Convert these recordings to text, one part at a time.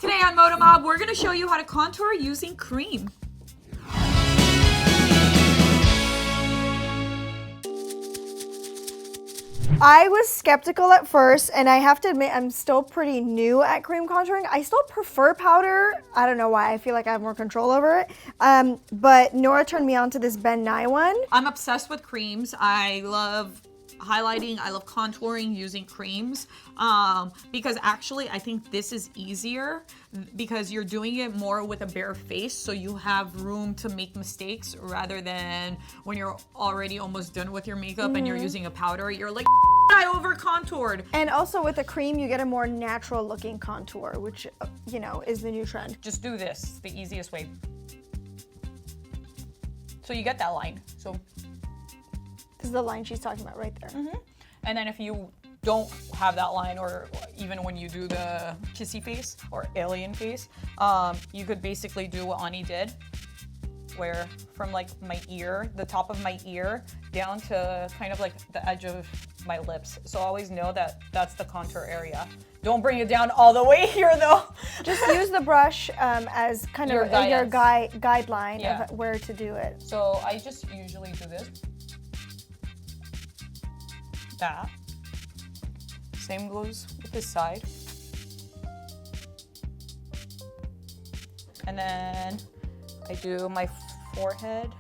Today on ModaMob, we're going to show you how to contour using cream. I was skeptical at first, and I have to admit I'm still pretty new at cream contouring. I still prefer powder. I don't know why. I feel like I have more control over it. But Nora turned me on to this Ben Nye one. I'm obsessed with creams. I love highlighting, I love contouring using creams because actually I think this is easier because you're doing it more with a bare face, so you have room to make mistakes rather than when you're already almost done with your makeup and you're using a powder, you're like, I over contoured. And also with a cream you get a more natural looking contour, which you know is the new trend. Just do this, the easiest way. So you get that line. So this is the line she's talking about right there. And then if you don't have that line, or even when you do the kissy face or alien face, you could basically do what Ani did, where from like my ear, the top of my ear, down to kind of like the edge of my lips. So always know that that's the contour area. Don't bring it down all the way here though. Just use the brush as kind of your guideline of where to do it. So I just usually do this. That. Same goes with this side. And then I do my forehead.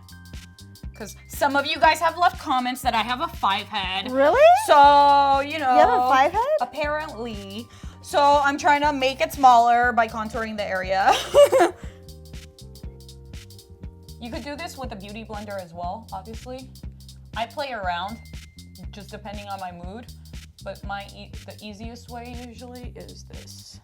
Because some of you guys have left comments that I have a 5 head. Really? So, you know. You have a 5 head? Apparently. So I'm trying to make it smaller by contouring the area. You could do this with a beauty blender as well, obviously. I play around, just depending on my mood. But the easiest way usually is this.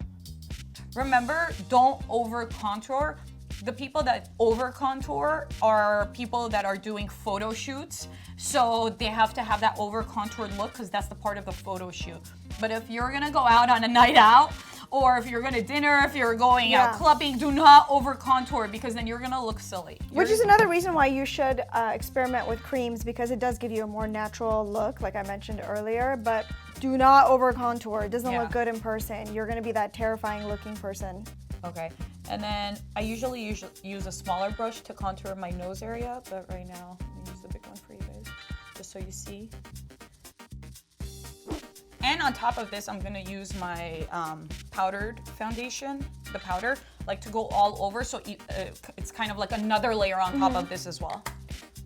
Remember, don't over contour. The people that over contour are people that are doing photo shoots. So they have to have that over contoured look because that's the part of the photo shoot. But if you're gonna go out on a night out, or if you're gonna dinner, if you're going out clubbing, do not over contour because then you're gonna look silly. Which is another reason why you should experiment with creams, because it does give you a more natural look, like I mentioned earlier, but do not over contour. It doesn't look good in person. You're gonna be that terrifying looking person. Okay, and then I usually use a smaller brush to contour my nose area, but right now I'm gonna use the big one for you guys, just so you see. And on top of this, I'm gonna use my powdered foundation, the powder, like to go all over, so it's kind of like another layer on top of this as well.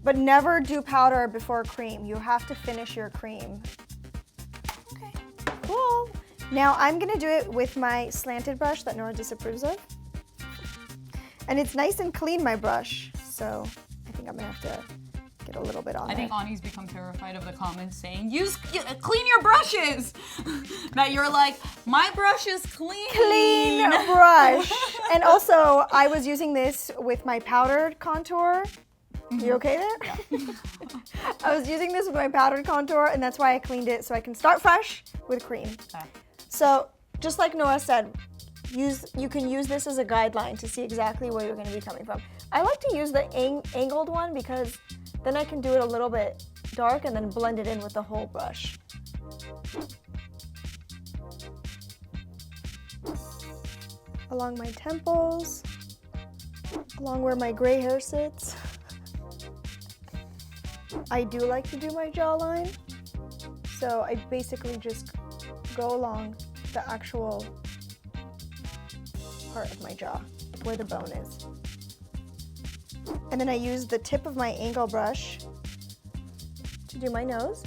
But never do powder before cream. You have to finish your cream. Okay. Cool. Now I'm gonna do it with my slanted brush that Nora disapproves of. And it's nice and clean, my brush, so I think I'm gonna have to get a little bit on there. I think Ani's become terrified of the comments saying, clean your brushes! That you're like, my brush is clean! Clean brush! And also, I was using this with my powdered contour. You okay there? Yeah. I was using this with my powdered contour, and that's why I cleaned it, so I can start fresh with cream. Okay. So, just like Nora said, you can use this as a guideline to see exactly where you're going to be coming from. I like to use the angled one because then I can do it a little bit dark and then blend it in with the whole brush. Along my temples, along where my gray hair sits. I do like to do my jawline, so I basically just go along the actual part of my jaw, where the bone is. And then I use the tip of my angle brush to do my nose.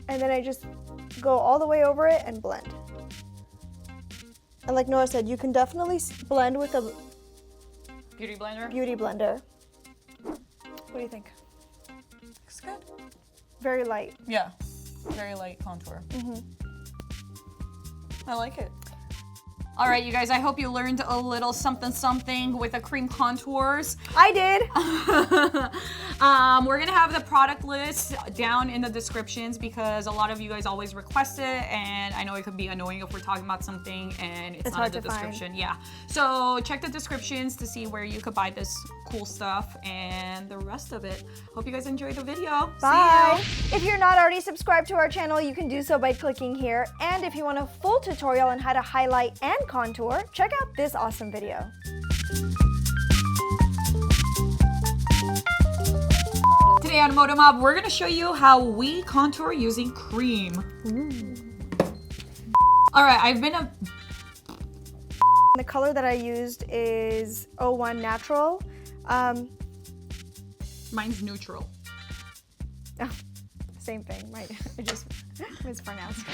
And then I just go all the way over it and blend. And like Nora said, you can definitely blend with a Beauty blender? Beauty blender. What do you think? Looks good. Very light. Yeah, very light contour. I like it. All right, you guys, I hope you learned a little something with the cream contours. I did. We're gonna have the product list down in the descriptions because a lot of you guys always request it, and I know it could be annoying if we're talking about something and it's not hard in the to find. description. Yeah. So check the descriptions to see where you could buy this cool stuff and the rest of it. Hope you guys enjoyed the video. Bye. See If you're not already subscribed to our channel, you can do so by clicking here. And if you want a full tutorial on how to highlight and contour, check out this awesome video. Today on ModaMob, we're gonna show you how we contour using cream. All right, I've been a... The color that I used is 01 Natural. Mine's neutral. Oh, same thing. I just mispronounced it.